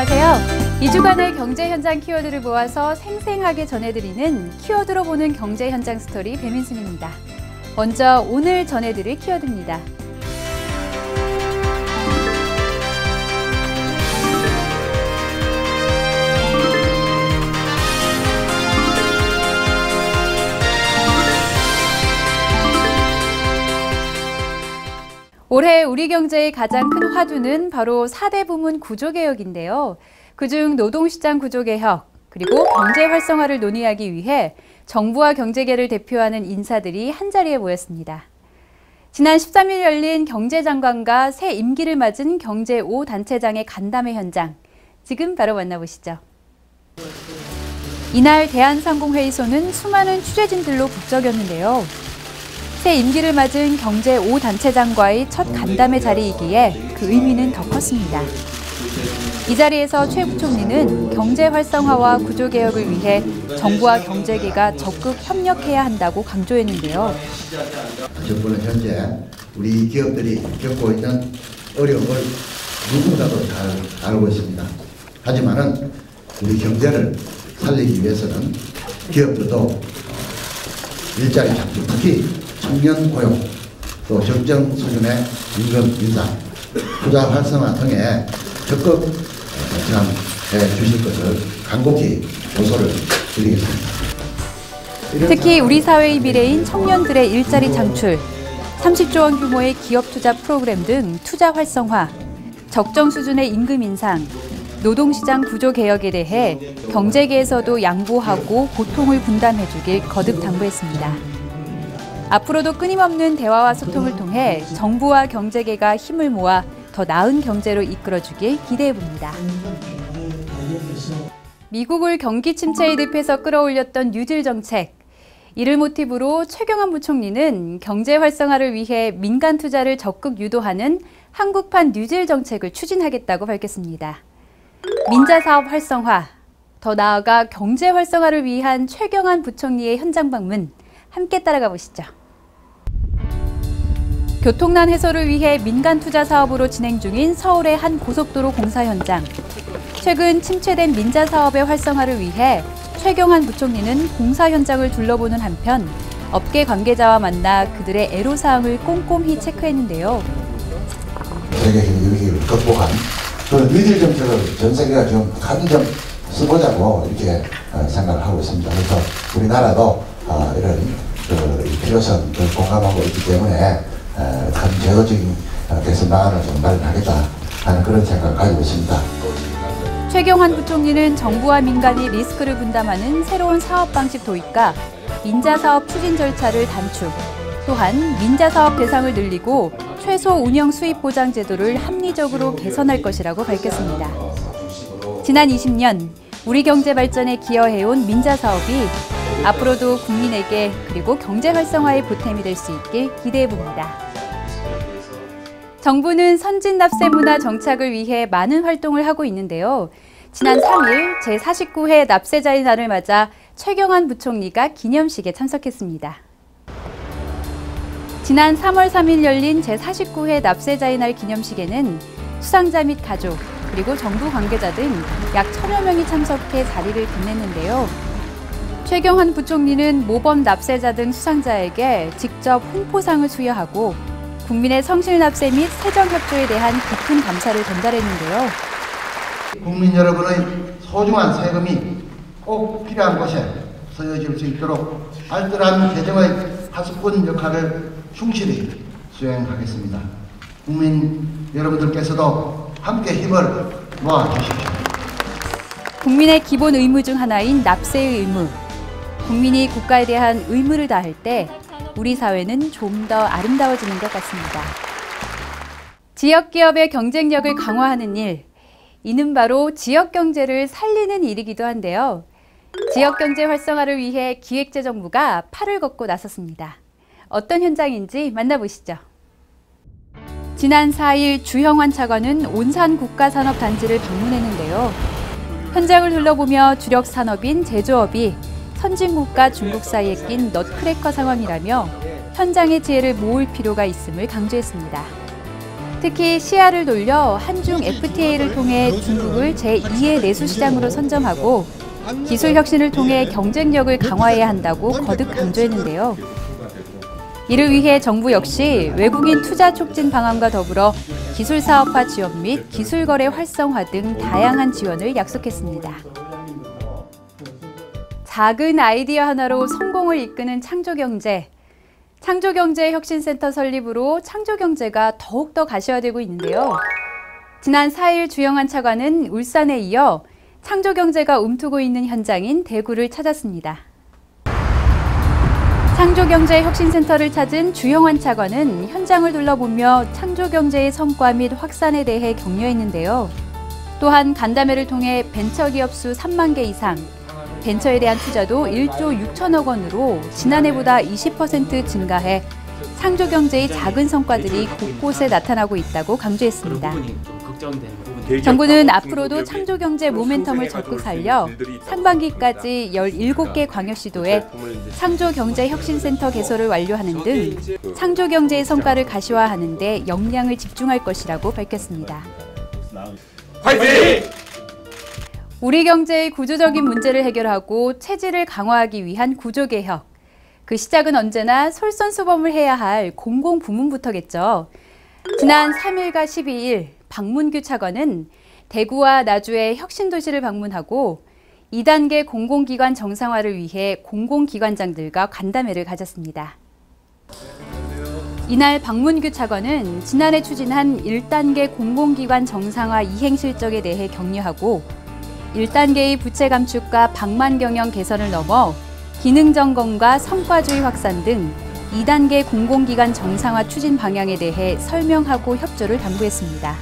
안녕하세요. 2주간의 경제 현장 키워드를 모아서 생생하게 전해드리는 키워드로 보는 경제 현장 스토리 배민순입니다. 먼저 오늘 전해드릴 키워드입니다. 올해 우리 경제의 가장 큰 화두는 바로 4대 부문 구조개혁인데요. 그중 노동시장 구조개혁, 그리고 경제 활성화를 논의하기 위해 정부와 경제계를 대표하는 인사들이 한자리에 모였습니다. 지난 13일 열린 경제장관과 새 임기를 맞은 경제 5단체장의 간담회 현장, 지금 바로 만나보시죠. 이날 대한상공회의소는 수많은 취재진들로 북적였는데요. 새 임기를 맞은 경제 5단체장과의 첫 간담회 자리이기에 그 의미는 더 컸습니다. 이 자리에서 최 부총리는 경제 활성화와 구조개혁을 위해 정부와 경제계가 적극 협력해야 한다고 강조했는데요. 정부는 현재 우리 기업들이 겪고 있는 어려움을 누구보다도 잘 알고 있습니다. 하지만은 우리 경제를 살리기 위해서는 기업들도 일자리 창출, 특히 청년 고용, 또 적정 수준의 임금 인상, 투자 활성화 등에 적극 지원해 주실 것을 간곡히 호소를 드리겠습니다. 특히 우리 사회의 미래인 청년들의 일자리 창출, 30조 원 규모의 기업 투자 프로그램 등 투자 활성화, 적정 수준의 임금 인상, 노동시장 구조 개혁에 대해 경제계에서도 양보하고 고통을 분담해 주길 거듭 당부했습니다. 앞으로도 끊임없는 대화와 소통을 통해 정부와 경제계가 힘을 모아 더 나은 경제로 이끌어주길 기대해봅니다. 미국을 경기 침체의 늪에서 끌어올렸던 뉴딜 정책. 이를 모티브로 최경환 부총리는 경제 활성화를 위해 민간 투자를 적극 유도하는 한국판 뉴딜 정책을 추진하겠다고 밝혔습니다. 민자사업 활성화, 더 나아가 경제 활성화를 위한 최경환 부총리의 현장 방문, 함께 따라가 보시죠. 교통난 해소를 위해 민간 투자 사업으로 진행 중인 서울의 한 고속도로 공사 현장. 최근 침체된 민자 사업의 활성화를 위해 최경환 부총리는 공사 현장을 둘러보는 한편 업계 관계자와 만나 그들의 애로사항을 꼼꼼히 체크했는데요. 세계적인 위기를 극복한 그런 뉴딜 정책을 전 세계가 좀 한 점 써보자고 이렇게 생각을 하고 있습니다. 그래서 우리나라도 이런 필요성을 공감하고 있기 때문에 큰 제도적인 개선 방안을 좀 마련하겠다 하는 그런 생각을 가지고 있습니다. 최경환 부총리는 정부와 민간이 리스크를 분담하는 새로운 사업 방식 도입과 민자사업 추진 절차를 단축, 또한 민자사업 대상을 늘리고 최소 운영 수입 보장 제도를 합리적으로 개선할 것이라고 밝혔습니다. 지난 20년 우리 경제 발전에 기여해온 민자사업이 앞으로도 국민에게 그리고 경제 활성화의 보탬이 될 수 있길 기대해봅니다. 정부는 선진 납세 문화 정착을 위해 많은 활동을 하고 있는데요. 지난 3일 제49회 납세자의 날을 맞아 최경환 부총리가 기념식에 참석했습니다. 지난 3월 3일 열린 제49회 납세자의 날 기념식에는 수상자 및 가족, 그리고 정부 관계자 등 약 1000여 명이 참석해 자리를 빛냈는데요. 최경환 부총리는 모범 납세자 등 수상자에게 직접 홍포상을 수여하고 국민의 성실 납세 및 세정협조에 대한 깊은 감사를 전달했는데요. 국민 여러분의 소중한 세금이 꼭 필요한 곳에 쓰여질 수 있도록 알뜰한 재정의 파수꾼 역할을 충실히 수행하겠습니다. 국민 여러분들께서도 함께 힘을 모아주십시오. 국민의 기본 의무 중 하나인 납세의 의무. 국민이 국가에 대한 의무를 다할 때 우리 사회는 좀 더 아름다워지는 것 같습니다. 지역기업의 경쟁력을 강화하는 일, 이는 바로 지역경제를 살리는 일이기도 한데요. 지역경제 활성화를 위해 기획재정부가 팔을 걷고 나섰습니다. 어떤 현장인지 만나보시죠. 지난 4일 주형환 차관은 온산국가산업단지를 방문했는데요. 현장을 둘러보며 주력 산업인 제조업이 선진국과 중국 사이에 낀 넛크래커 상황이라며 현장의 지혜를 모을 필요가 있음을 강조했습니다. 특히 시야를 돌려 한중 FTA를 통해 중국을 제2의 내수 시장으로 선점하고 기술 혁신을 통해 경쟁력을 강화해야 한다고 거듭 강조했는데요. 이를 위해 정부 역시 외국인 투자 촉진 방안과 더불어 기술 사업화 지원 및 기술 거래 활성화 등 다양한 지원을 약속했습니다. 작은 아이디어 하나로 성공을 이끄는 창조경제. 창조경제혁신센터 설립으로 창조경제가 더욱더 가시화되고 있는데요. 지난 4일 주영환 차관은 울산에 이어 창조경제가 움트고 있는 현장인 대구를 찾았습니다. 창조경제혁신센터를 찾은 주영환 차관은 현장을 둘러보며 창조경제의 성과 및 확산에 대해 격려했는데요. 또한 간담회를 통해 벤처기업 수 3만 개 이상, 벤처에 대한 투자도 1조 6천억 원으로 지난해보다 20% 증가해 창조경제의 작은 성과들이 곳곳에 나타나고 있다고 강조했습니다. 정부는 앞으로도 창조경제 모멘텀을 적극 살려 상반기까지 17개 광역시도에 창조경제혁신센터 개설을 완료하는 등 창조경제의 성과를 가시화하는 데 역량을 집중할 것이라고 밝혔습니다. 화이팅! 우리 경제의 구조적인 문제를 해결하고 체질을 강화하기 위한 구조개혁. 그 시작은 언제나 솔선수범을 해야 할 공공부문부터겠죠. 지난 3일과 12일 박문규 차관은 대구와 나주의 혁신도시를 방문하고 2단계 공공기관 정상화를 위해 공공기관장들과 간담회를 가졌습니다. 이날 박문규 차관은 지난해 추진한 1단계 공공기관 정상화 이행 실적에 대해 격려하고 1단계의 부채 감축과 방만 경영 개선을 넘어 기능 점검과 성과주의 확산 등 2단계 공공기관 정상화 추진 방향에 대해 설명하고 협조를 당부했습니다.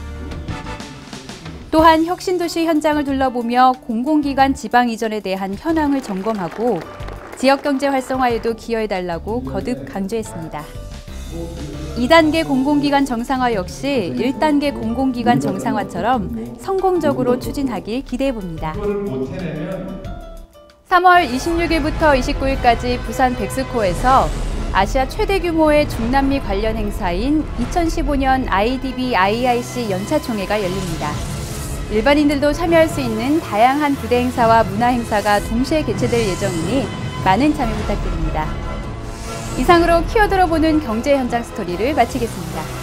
또한 혁신도시 현장을 둘러보며 공공기관 지방 이전에 대한 현황을 점검하고 지역경제 활성화에도 기여해달라고 거듭 강조했습니다. 2단계 공공기관 정상화 역시 1단계 공공기관 정상화처럼 성공적으로 추진하길 기대해봅니다. 3월 26일부터 29일까지 부산 백스코에서 아시아 최대 규모의 중남미 관련 행사인 2015년 IDB IIC 연차총회가 열립니다. 일반인들도 참여할 수 있는 다양한 부대 행사와 문화 행사가 동시에 개최될 예정이니 많은 참여 부탁드립니다. 이상으로 키워드로 보는 경제 현장 스토리를 마치겠습니다.